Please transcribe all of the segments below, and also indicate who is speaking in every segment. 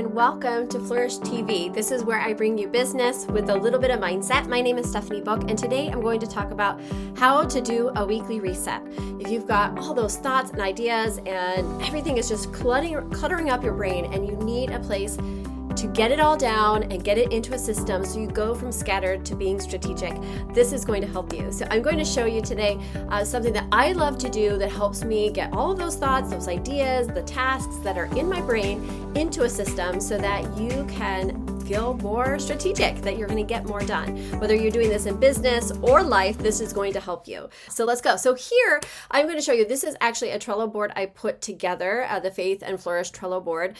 Speaker 1: and welcome to Flourish TV. This is where I bring you business with a little bit of mindset. My name is Stephanie Book, and today I'm going to talk about how to do a weekly reset. If you've got all those thoughts and ideas and everything is just cluttering up your brain and you need a place to get it all down and get it into a system so you go from scattered to being strategic, this is going to help you. So I'm going to show you today something that I love to do that helps me get all of those thoughts, those ideas, the tasks that are in my brain into a system so that you can feel more strategic, that you're going to get more done. Whether you're doing this in business or life, this is going to help you. So let's go. So here, I'm going to show you, this is actually a Trello board I put together, the Faith and Flourish Trello board.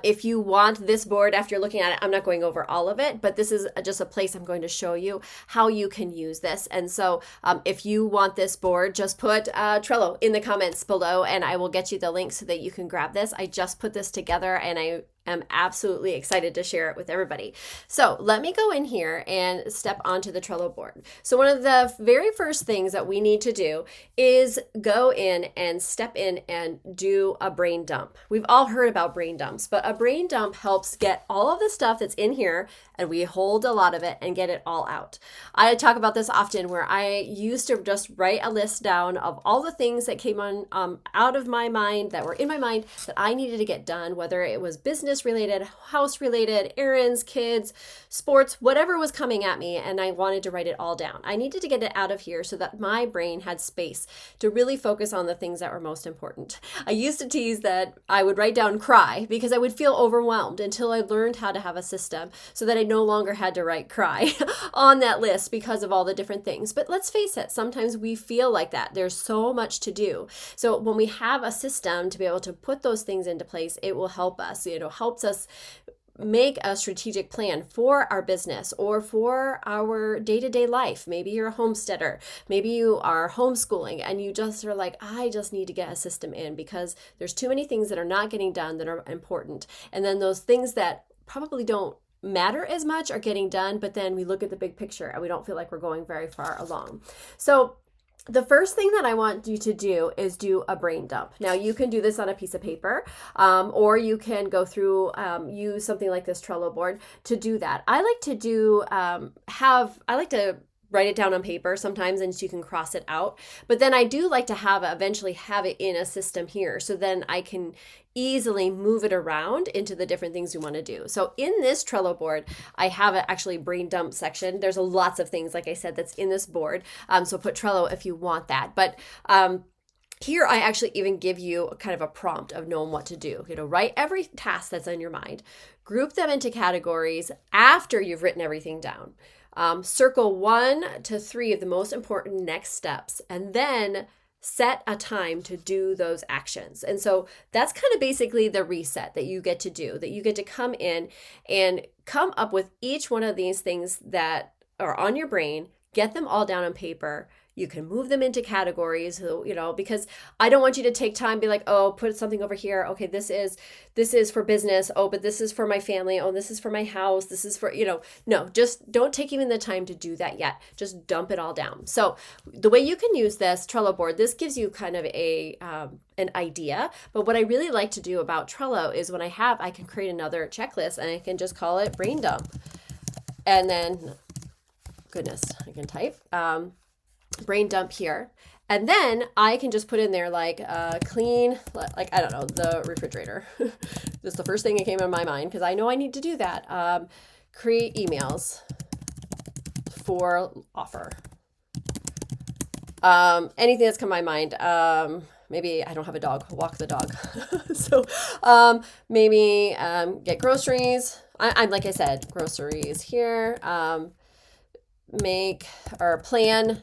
Speaker 1: If you want this board after you're looking at it, I'm not going over all of it, but this is just a place I'm going to show you how you can use this. And so if you want this board, just put Trello in the comments below and I will get you the link so that you can grab this. I just put this together and I'm absolutely excited to share it with everybody. So let me go in here and step onto the Trello board. So one of the very first things that we need to do is go in and step in and do a brain dump. We've all heard about brain dumps, but a brain dump helps get all of the stuff that's in here and we hold a lot of it and get it all out. I talk about this often where I used to just write a list down of all the things that came on out of my mind that were in my mind that I needed to get done, whether it was business related, house related, errands, kids, sports, whatever was coming at me, and I wanted to write it all down. I needed to get it out of here so that my brain had space to really focus on the things that were most important. I used to tease that I would write down cry because I would feel overwhelmed until I learned how to have a system so that I no longer had to write cry on that list because of all the different things. But let's face it, sometimes we feel like that. There's so much to do. So when we have a system to be able to put those things into place, it will help us. It helps us make a strategic plan for our business or for our day-to-day life. Maybe you're a homesteader. Maybe you are homeschooling and you just are like, I just need to get a system in because there's too many things that are not getting done that are important. And then those things that probably don't matter as much are getting done, but then we look at the big picture and we don't feel like we're going very far along. So the first thing that I want you to do is do a brain dump. Now you can do this on a piece of paper, or you can go through, use something like this Trello board to do that. I like to do, I like to write it down on paper sometimes and so you can cross it out. But then I do like to eventually have it in a system here. So then I can easily move it around into the different things we want to do. So in this Trello board, I have an actually brain dump section. There's lots of things, like I said, that's in this board. So put Trello if you want that. But here I actually even give you kind of a prompt of knowing what to do. Write every task that's on your mind, group them into categories after you've written everything down. Circle 1 to 3 of the most important next steps, and then set a time to do those actions. And so that's kind of basically the reset that you get to do, that you get to come in and come up with each one of these things that are on your brain, get them all down on paper. You can move them into categories, because I don't want you to take time and be like, oh, put something over here. Okay, this is for business. Oh, but this is for my family. Oh, this is for my house. This is for, no, just don't take even the time to do that yet. Just dump it all down. So the way you can use this Trello board, this gives you kind of an idea. But what I really like to do about Trello is when I can create another checklist and I can just call it brain dump. And then, goodness, I can type. Brain dump here. And then I can just put in there clean, I don't know, the refrigerator. That's the first thing that came in my mind because I know I need to do that. Create emails for offer. Anything that's come to my mind. Maybe I don't have a dog, walk the dog. So maybe get groceries. I'm like I said, groceries here. Make or plan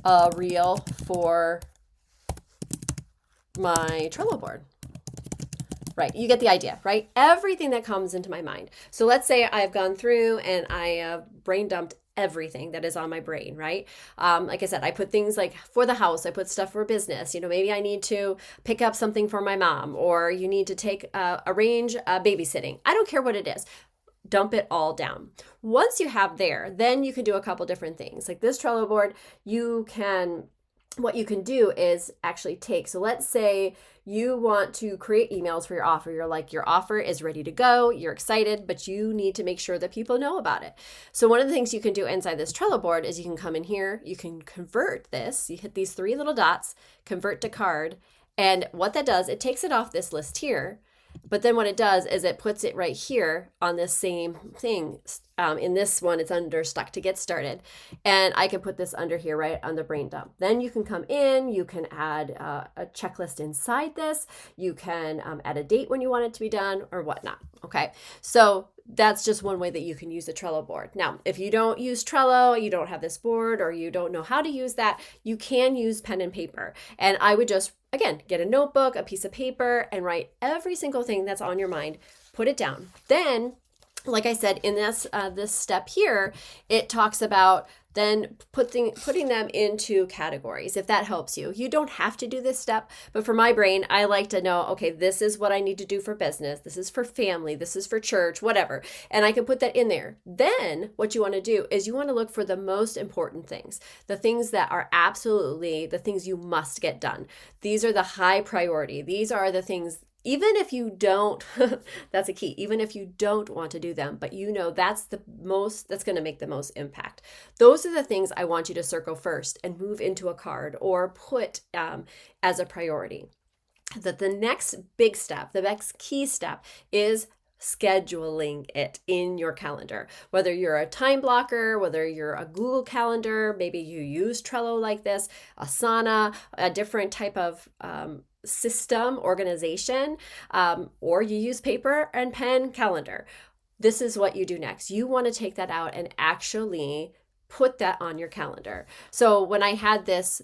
Speaker 1: a reel for my Trello board. Right, you get the idea, right? Everything that comes into my mind. So let's say I've gone through and I have brain dumped everything that is on my brain, right? Like I said, I put things like for the house, I put stuff for business. Maybe I need to pick up something for my mom, or you need to arrange babysitting. I don't care what it is. Dump it all down. Once you have then you can do a couple different things. Like this Trello board, you can what you can do is actually take, so let's say you want to create emails for your offer. You're like, your offer is ready to go. You're excited, but you need to make sure that people know about it. So one of the things you can do inside this Trello board is you can come in here, you can convert this. You hit these three little dots, convert to card. And what that does, it takes it off this list here. But then what it does is it puts it right here on this same thing. In this one, it's under stuck to get started. And I can put this under here, right on the brain dump. Then you can come in, you can add a checklist inside this. You can add a date when you want it to be done or whatnot. Okay, so that's just one way that you can use the Trello board. Now, if you don't use Trello, you don't have this board, or you don't know how to use that, you can use pen and paper. And I would just, again, get a notebook, a piece of paper, and write every single thing that's on your mind, put it down. Then, like I said, in this step here, it talks about then putting them into categories, if that helps you. You don't have to do this step, but for my brain, I like to know, okay, this is what I need to do for business. This is for family. This is for church, whatever. And I can put that in there. Then what you want to do is you want to look for the most important things, the things that are absolutely the things you must get done. These are the high priority. These are the things, even if you don't, that's a key, even if you don't want to do them, but you know that's that's going to make the most impact. Those are the things I want you to circle first and move into a card or put as a priority. That the next big step, the next key step is scheduling it in your calendar. Whether you're a time blocker, whether you're a Google Calendar, maybe you use Trello like this, Asana, a different type of system, organization, or you use paper and pen calendar. This is what you do next. You want to take that out and actually put that on your calendar. So when I had this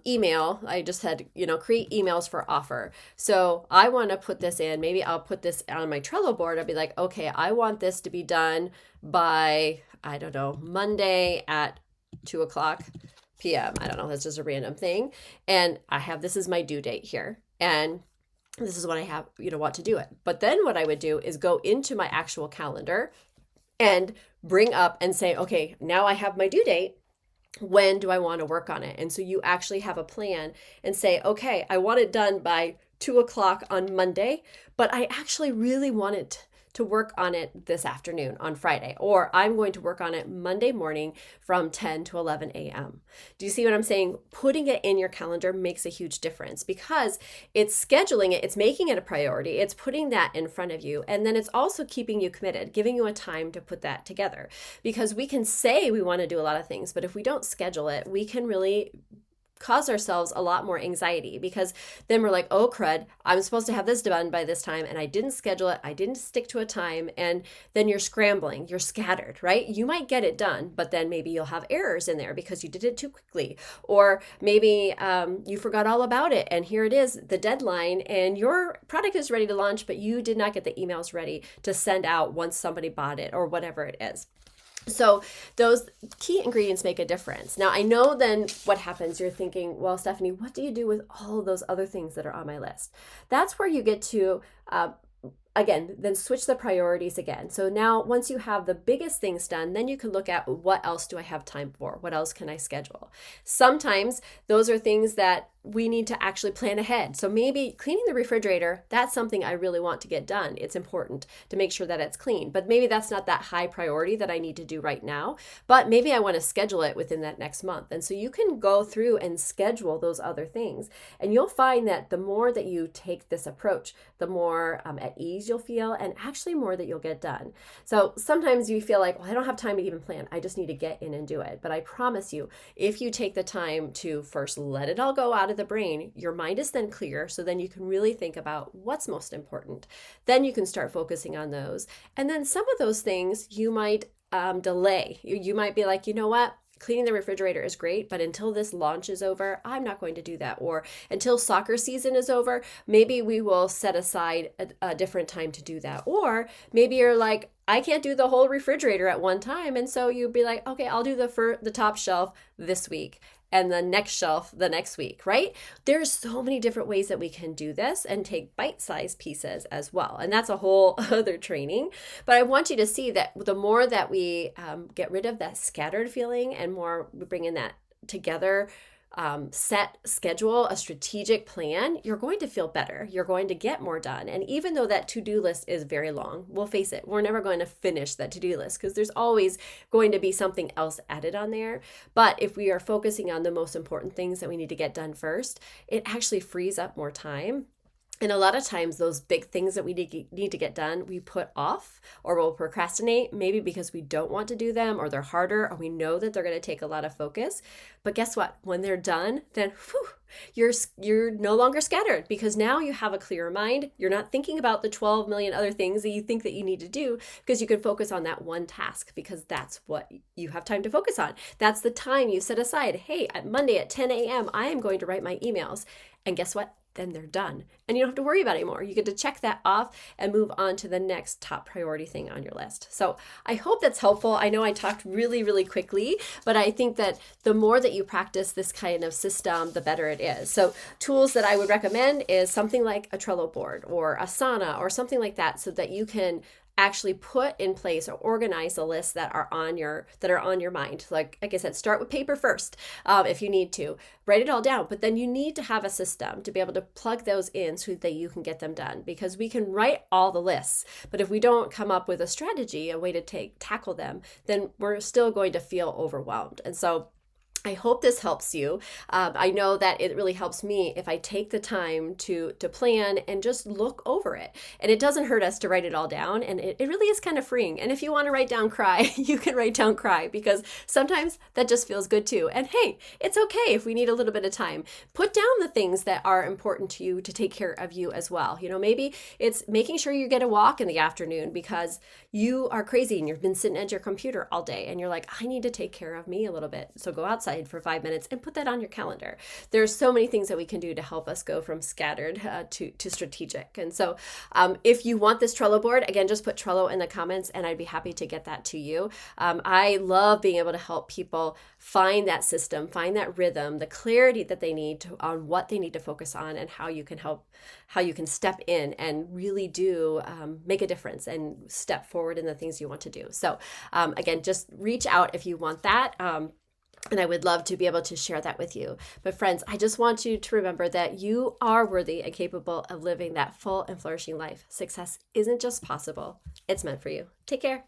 Speaker 1: email, I just had, create emails for offer. So I want to put this in, maybe I'll put this on my Trello board. I'll be like, okay, I want this to be done by, I don't know, Monday at 2:00 p.m. I don't know, that's just a random thing. And I have, this is my due date here. And this is when I have, what to do it. But then what I would do is go into my actual calendar and bring up and say, okay, now I have my due date. When do I want to work on it? And so you actually have a plan and say, okay, I want it done by 2:00 on Monday, but I actually really want it to work on it this afternoon on Friday, or I'm going to work on it Monday morning from 10 to 11 a.m. Do you see what I'm saying? Putting it in your calendar makes a huge difference because it's scheduling it, it's making it a priority, it's putting that in front of you, and then it's also keeping you committed, giving you a time to put that together. Because we can say we want to do a lot of things, but if we don't schedule it, we can really cause ourselves a lot more anxiety because then we're like, oh crud, I'm supposed to have this done by this time and I didn't schedule it, I didn't stick to a time, and then you're scrambling, you're scattered, right? You might get it done, but then maybe you'll have errors in there because you did it too quickly, or maybe you forgot all about it and here it is, the deadline, and your product is ready to launch, but you did not get the emails ready to send out once somebody bought it or whatever it is. So those key ingredients make a difference. Now, I know then what happens, you're thinking, well, Stephanie, what do you do with all those other things that are on my list? That's where you get to, again, then switch the priorities again. So now once you have the biggest things done, then you can look at what else do I have time for? What else can I schedule? Sometimes those are things that we need to actually plan ahead. So maybe cleaning the refrigerator, that's something I really want to get done. It's important to make sure that it's clean, but maybe that's not that high priority that I need to do right now, but maybe I want to schedule it within that next month. And so you can go through and schedule those other things. And you'll find that the more that you take this approach, the more at ease you'll feel, and actually more that you'll get done. So sometimes you feel like, well, I don't have time to even plan. I just need to get in and do it. But I promise you, if you take the time to first let it all go out of the brain, your mind is then clear. So then you can really think about what's most important. Then you can start focusing on those. And then some of those things you might delay. You might be like, you know what? Cleaning the refrigerator is great, but until this launch is over, I'm not going to do that. Or until soccer season is over, maybe we will set aside a different time to do that. Or maybe you're like, I can't do the whole refrigerator at one time. And so you'd be like, okay, I'll do the top shelf this week and the next shelf the next week, right? There's so many different ways that we can do this and take bite-sized pieces as well. And that's a whole other training. But I want you to see that the more that we get rid of that scattered feeling and more we bring in that together schedule, a strategic plan, you're going to feel better. You're going to get more done. And even though that to-do list is very long, we'll face it, we're never going to finish that to-do list because there's always going to be something else added on there. But if we are focusing on the most important things that we need to get done first, it actually frees up more time. And a lot of times those big things that we need to get done, we put off or we'll procrastinate, maybe because we don't want to do them or they're harder or we know that they're going to take a lot of focus. But guess what? When they're done, then you're no longer scattered because now you have a clearer mind. You're not thinking about the 12 million other things that you think that you need to do because you can focus on that one task because that's what you have time to focus on. That's the time you set aside. Hey, at Monday at 10 a.m., I am going to write my emails. And guess what? Then they're done. And you don't have to worry about it anymore. You get to check that off and move on to the next top priority thing on your list. So I hope that's helpful. I know I talked really, really quickly, but I think that the more that you practice this kind of system, the better it is. So tools that I would recommend is something like a Trello board or Asana or something like that so that you can actually put in place or organize the lists that are on your mind. Like I said, start with paper first if you need to. Write it all down, but then you need to have a system to be able to plug those in so that you can get them done because we can write all the lists, but if we don't come up with a strategy, a way to tackle them, then we're still going to feel overwhelmed. And so I hope this helps you. I know that it really helps me if I take the time to plan and just look over it. And it doesn't hurt us to write it all down. And it really is kind of freeing. And if you want to write down cry, you can write down cry because sometimes that just feels good too. And hey, it's okay if we need a little bit of time. Put down the things that are important to you to take care of you as well. Maybe it's making sure you get a walk in the afternoon because you are crazy and you've been sitting at your computer all day and you're like, I need to take care of me a little bit. So go outside for 5 minutes and put that on your calendar. There's so many things that we can do to help us go from scattered to strategic. And so if you want this Trello board, again, just put Trello in the comments and I'd be happy to get that to you. I love being able to help people find that system, find that rhythm, the clarity that they need on what they need to focus on and how you can step in and really do make a difference and step forward in the things you want to do. So again, just reach out if you want that. And I would love to be able to share that with you. But friends, I just want you to remember that you are worthy and capable of living that full and flourishing life. Success isn't just possible, it's meant for you. Take care.